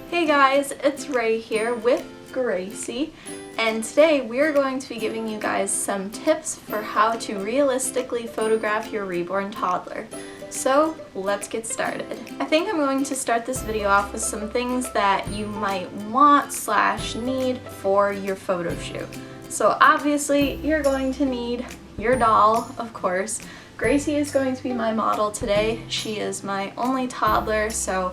Hey guys, it's Ray here with Gracie, and today we're going to be giving you guys some tips for how to realistically photograph your reborn toddler. So let's get started. I think I'm going to start this video off with some things that you might want/need for your photo shoot. So obviously you're going to need your doll, of course. Gracie is going to be my model today. She is my only toddler, so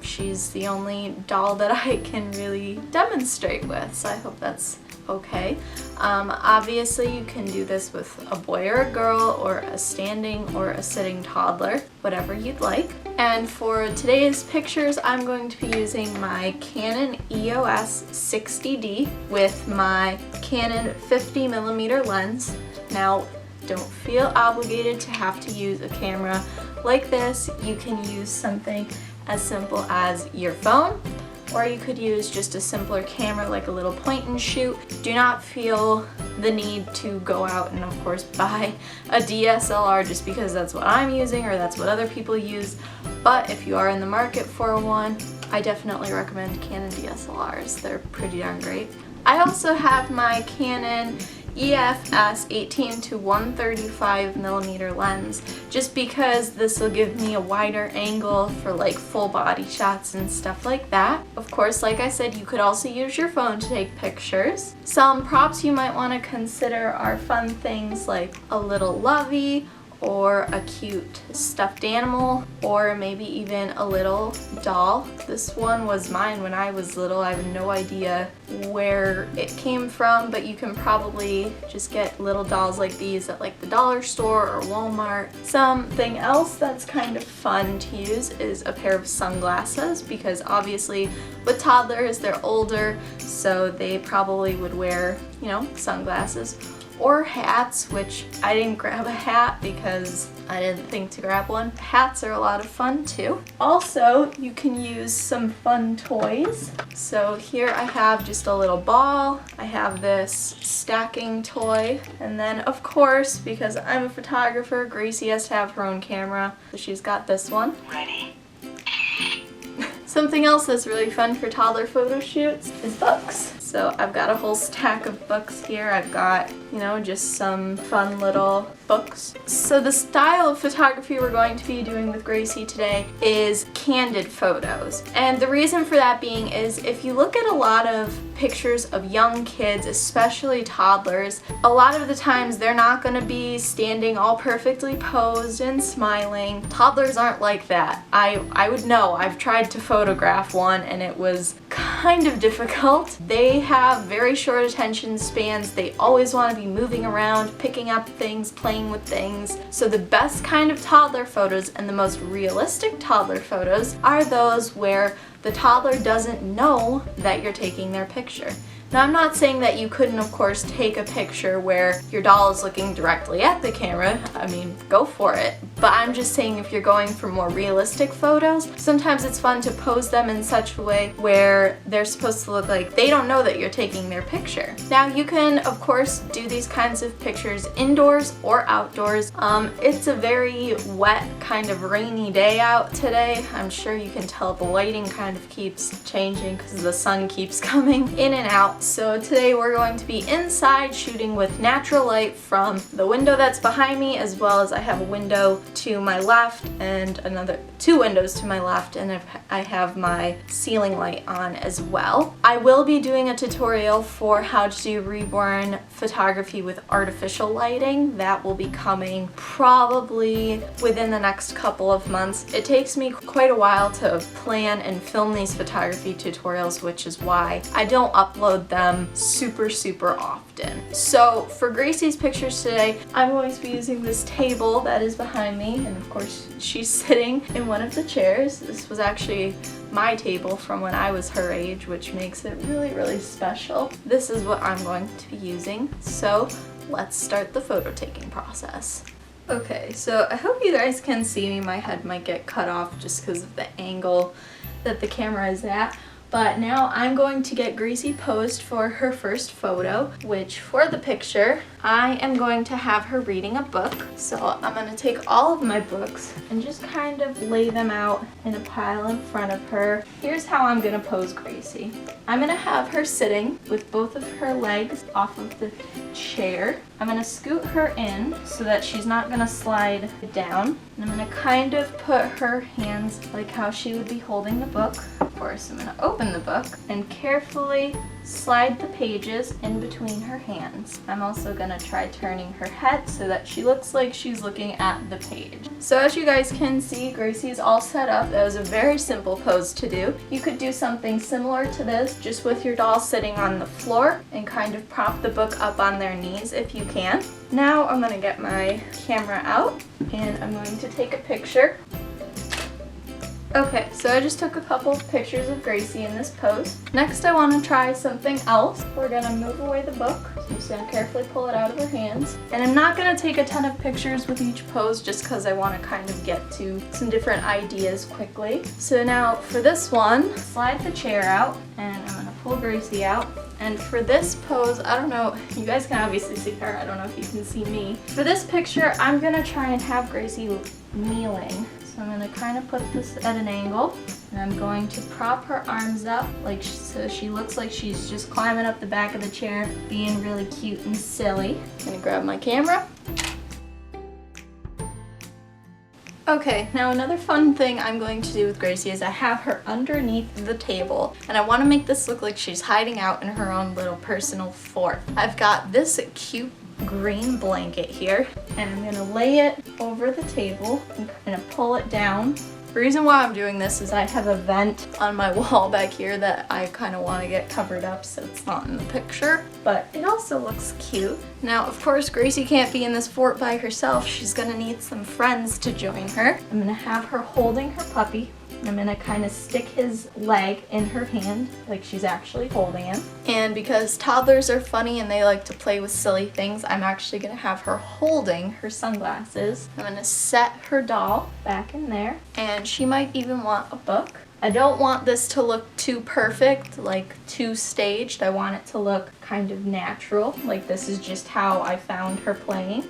she's the only doll that I can really demonstrate with, so I hope that's okay. Obviously you can do this with a boy or a girl, or a standing or a sitting toddler, whatever you'd like. And for today's pictures, I'm going to be using my Canon EOS 60D with my Canon 50mm lens. Now, don't feel obligated to have to use a camera like this. You can use something as simple as your phone, or you could use just a simpler camera like a little point and shoot. Do not feel the need to go out and of course buy a DSLR just because that's what I'm using or that's what other people use. But if you are in the market for one, I definitely recommend Canon DSLRs. They're pretty darn great. I also have my Canon EFS 18 to 135mm lens, just because this will give me a wider angle for like full body shots and stuff like that. Of course, like I said, you could also use your phone to take pictures. Some props you might want to consider are fun things like a little lovey, or a cute stuffed animal, or maybe even a little doll. This one was mine when I was little. I have no idea where it came from, but you can probably just get little dolls like these at like the dollar store or Walmart. Something else that's kind of fun to use is a pair of sunglasses, because obviously with toddlers they're older, so they probably would wear, you know, sunglasses. Or hats, which I didn't grab a hat because I didn't think to grab one. Hats are a lot of fun too. Also, you can use some fun toys. So here I have just a little ball. I have this stacking toy. And then of course, because I'm a photographer, Gracie has to have her own camera. So she's got this one. Ready? Something else that's really fun for toddler photo shoots is books. So I've got a whole stack of books here. I've got, you know, just some fun little books. So the style of photography we're going to be doing with Gracie today is candid photos. And the reason for that being is if you look at a lot of pictures of young kids, especially toddlers, a lot of the times they're not going to be standing all perfectly posed and smiling. Toddlers aren't like that. I would know. I've tried to photograph one and it was kind of difficult. They have very short attention spans. They always want to be moving around, picking up things, playing with things. So the best kind of toddler photos and the most realistic toddler photos are those where the toddler doesn't know that you're taking their picture. Now, I'm not saying that you couldn't, of course, take a picture where your doll is looking directly at the camera. I mean, go for it. But I'm just saying if you're going for more realistic photos, sometimes it's fun to pose them in such a way where they're supposed to look like they don't know that you're taking their picture. Now, you can, of course, do these kinds of pictures indoors or outdoors. It's a very wet, kind of rainy day out today. I'm sure you can tell the lighting kind of keeps changing because the sun keeps coming in and out. So today we're going to be inside shooting with natural light from the window that's behind me, as well as I have a window to my left and two windows to my left, and I have my ceiling light on as well. I will be doing a tutorial for how to do reborn photography with artificial lighting. That will be coming probably within the next couple of months. It takes me quite a while to plan and film these photography tutorials, which is why I don't upload them super often. So for Gracie's pictures today, I'm going to be using this table that is behind me, and of course she's sitting in one of the chairs. This was actually my table from when I was her age, which makes it really special. This is what I'm going to be using, so let's start the photo taking process. Okay, so I hope you guys can see me. My head might get cut off just because of the angle that the camera is at. But now I'm going to get Gracie posed for her first photo, which for the picture, I am going to have her reading a book. So I'm going to take all of my books and just kind of lay them out in a pile in front of her. Here's how I'm going to pose Gracie. I'm going to have her sitting with both of her legs off of the chair. I'm going to scoot her in so that she's not going to slide down. And I'm going to kind of put her hands like how she would be holding the book. Of course, I'm going to open the book and carefully slide the pages in between her hands. I'm also going to try turning her head so that she looks like she's looking at the page. So as you guys can see, Gracie's all set up. That was a very simple pose to do. You could do something similar to this just with your doll sitting on the floor and kind of prop the book up on their knees if you can. Now I'm going to get my camera out and I'm going to take a picture. Okay, so I just took a couple of pictures of Gracie in this pose. Next I want to try something else. We're going to move away the book. So I'm just going to carefully pull it out of her hands. And I'm not going to take a ton of pictures with each pose just because I want to kind of get to some different ideas quickly. So now for this one, slide the chair out and I'm going to pull Gracie out. And for this pose, I don't know, you guys can obviously see her, I don't know if you can see me. For this picture, I'm going to try and have Gracie kneeling. So I'm going to kind of put this at an angle, and I'm going to prop her arms up like so she looks like she's just climbing up the back of the chair, being really cute and silly. I'm going to grab my camera. Okay, now another fun thing I'm going to do with Gracie is I have her underneath the table, and I want to make this look like she's hiding out in her own little personal fort. I've got this cute green blanket here, and I'm gonna lay it over the table and kind of pull it down. The reason why I'm doing this is I have a vent on my wall back here that I kind of want to get covered up so it's not in the picture, but it also looks cute. Now, of course, Gracie can't be in this fort by herself. She's gonna need some friends to join her. I'm gonna have her holding her puppy. I'm gonna kind of stick his leg in her hand like she's actually holding him. And because toddlers are funny and they like to play with silly things, I'm actually gonna have her holding her sunglasses. I'm gonna set her doll back in there, and she might even want a book. I don't want this to look too perfect, like too staged. I want it to look kind of natural, like this is just how I found her playing.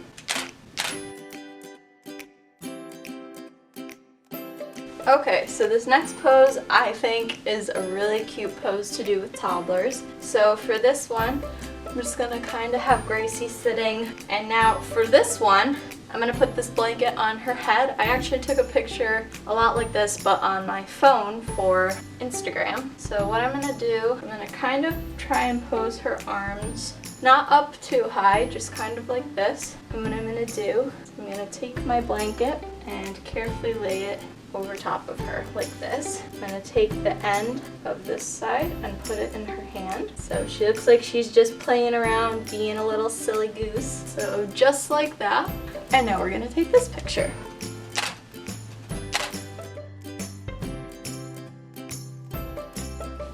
Okay, so this next pose I think is a really cute pose to do with toddlers. So for this one, I'm just gonna kind of have Gracie sitting. And now for this one, I'm gonna put this blanket on her head. I actually took a picture a lot like this, but on my phone for Instagram. So what I'm gonna do, I'm gonna kind of try and pose her arms, not up too high, just kind of like this. And what I'm gonna do, I'm gonna take my blanket and carefully lay it over top of her like this. I'm gonna take the end of this side and put it in her hand. So she looks like she's just playing around, being a little silly goose. So just like that. And now we're gonna take this picture.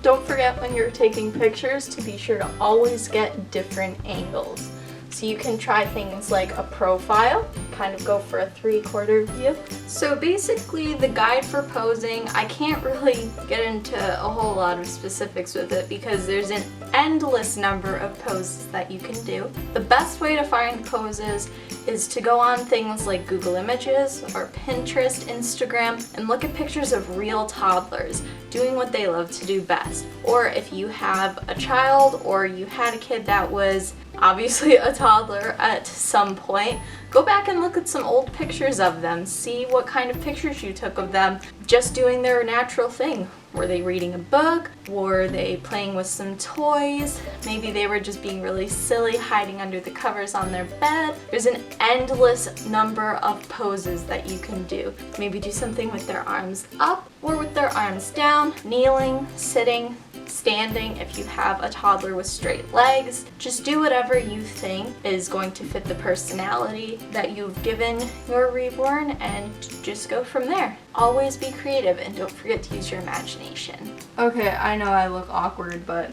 Don't forget when you're taking pictures to be sure to always get different angles. So you can try things like a profile, kind of go for a 3/4 view. So basically the guide for posing, I can't really get into a whole lot of specifics with it because there's an endless number of poses that you can do. The best way to find poses is to go on things like Google Images or Pinterest, Instagram, and look at pictures of real toddlers doing what they love to do best. Or if you have a child or you had a kid that was obviously a toddler at some point, go back and look at some old pictures of them. See what kind of pictures you took of them just doing their natural thing. Were they reading a book? Were they playing with some toys? Maybe they were just being really silly, hiding under the covers on their bed. There's an endless number of poses that you can do. Maybe do something with their arms up or with their arms down, kneeling, sitting, standing if you have a toddler with straight legs. Just do whatever you think is going to fit the personality that you've given your reborn and just go from there. Always be creative and don't forget to use your imagination. Okay, I know I look awkward, but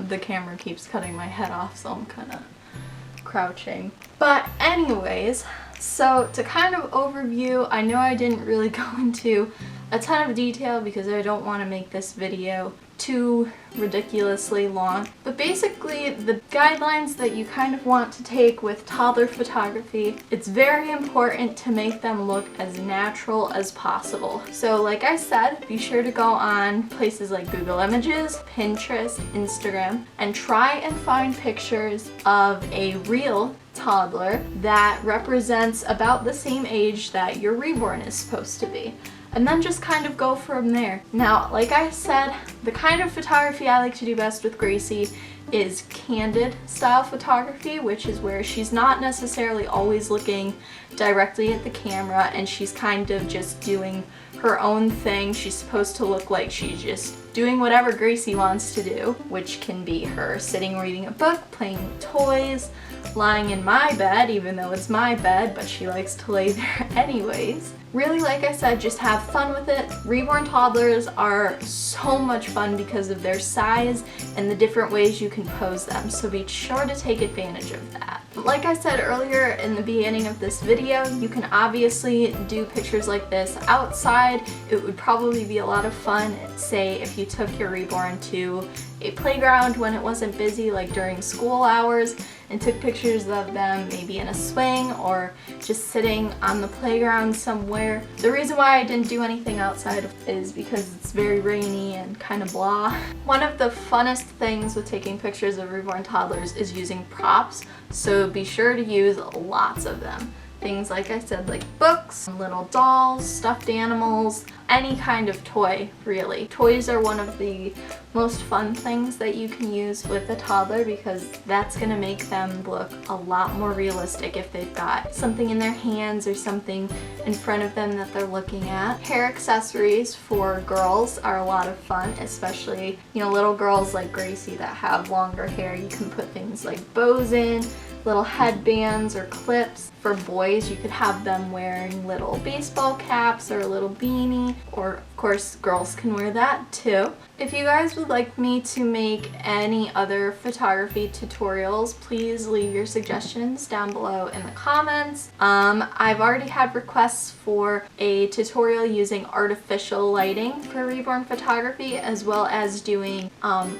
the camera keeps cutting my head off, so I'm kind of crouching. But anyways, so to kind of overview, I know I didn't really go into a ton of detail because I don't want to make this video too ridiculously long. But basically, the guidelines that you kind of want to take with toddler photography, it's very important to make them look as natural as possible. So like I said, be sure to go on places like Google Images, Pinterest, Instagram, and try and find pictures of a real toddler that represents about the same age that your reborn is supposed to be. And then just kind of go from there. Now, like I said, the kind of photography I like to do best with Gracie is candid style photography, which is where she's not necessarily always looking directly at the camera and she's kind of just doing her own thing. She's supposed to look like she's just doing whatever Gracie wants to do, which can be her sitting reading a book, playing with toys, lying in my bed, even though it's my bed, but she likes to lay there anyways. Really, like I said, just have fun with it. Reborn toddlers are so much fun because of their size and the different ways you can pose them, so be sure to take advantage of that. Like I said earlier in the beginning of this video, you can obviously do pictures like this outside. It would probably be a lot of fun, say, if you took your reborn to a playground when it wasn't busy, like during school hours, and took pictures of them maybe in a swing or just sitting on the playground somewhere. The reason why I didn't do anything outside is because it's very rainy and kind of blah. One of the funnest things with taking pictures of reborn toddlers is using props, so be sure to use lots of them. Things like I said, like books, little dolls, stuffed animals, any kind of toy, really. Toys are one of the most fun things that you can use with a toddler because that's gonna make them look a lot more realistic if they've got something in their hands or something in front of them that they're looking at. Hair accessories for girls are a lot of fun, especially, little girls like Gracie that have longer hair. You can put things like bows in, little headbands or clips. For boys, you could have them wearing little baseball caps or a little beanie, or of course girls can wear that too. If you guys would like me to make any other photography tutorials, please leave your suggestions down below in the comments. I've already had requests for a tutorial using artificial lighting for reborn photography, as well as doing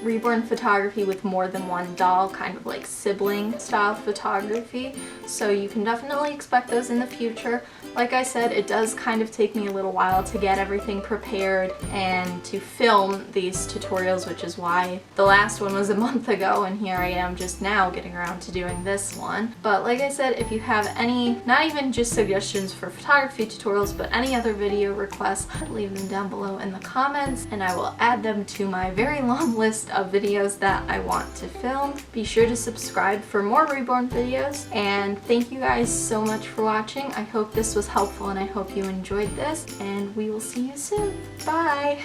reborn photography with more than one doll, kind of like sibling style photography. So you can definitely expect those in the future. Like I said, it does kind of take me a little while to get everything prepared and to film these tutorials, which is why the last one was a month ago and here I am just now getting around to doing this one. But like I said, if you have any, not even just suggestions for photography tutorials, but any other video requests, leave them down below in the comments and I will add them to my very long list of videos that I want to film. Be sure to subscribe for more reborn videos, and thank you guys so much for watching. I hope this was helpful and I hope you enjoyed this, and we will see you soon. Bye!